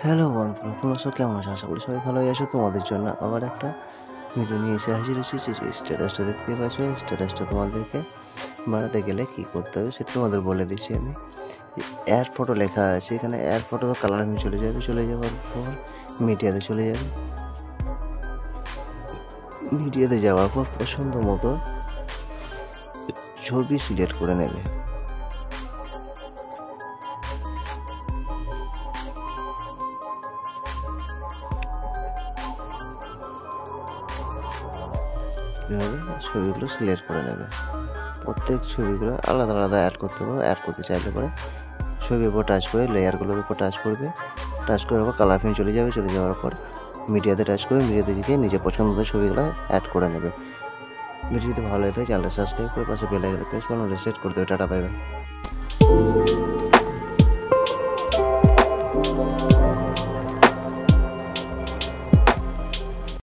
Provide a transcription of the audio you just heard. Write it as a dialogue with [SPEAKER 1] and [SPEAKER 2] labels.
[SPEAKER 1] Hello বন্ধুরা, তোমরা সব কেমন আছো? আশা করি সবাই ভালোই আছো। তোমাদের জন্য আবার একটা ভিডিও নিয়ে এসে হাজির হয়েছি। যে স্ট্যাটাসটা দেখতে পাচ্ছ, স্ট্যাটাসটা তোমাদেরকে বানাতে গেলে কী করতে হবে সেটা তোমাদের বলে দিচ্ছি আমি। অ্যাড ফটো লেখা আছে, এখানে অ্যাড ফটো কালার আমি চলে যাওয়ার পর মিডিয়াতে চলে যাবে। মিডিয়াতে যাওয়ার পর পছন্দ মতো ছবি সিলেক্ট করে নেবে। এভাবে ছবিগুলো সিলেক্ট করে নেবে। প্রত্যেক ছবিগুলো আলাদা আলাদা অ্যাড করতে পারো। অ্যাড করতে চাইলে পরে ছবির উপর টাচ করে লেয়ারগুলোর উপর টাচ করবে। টাচ করার পর কালার প্রিন্ট চলে যাওয়ার পর মিডিয়াতে টাচ করে মিডিয়াতে গিয়ে নিজের পছন্দ মতো ছবিগুলো অ্যাড করে নেবে। ভিডিও যদি ভালো লাগে চ্যানেলটা সাবস্ক্রাইব করে পাশে বেল আইকনটা প্রেস করে সেট করে দেবে। Tata, bye bye.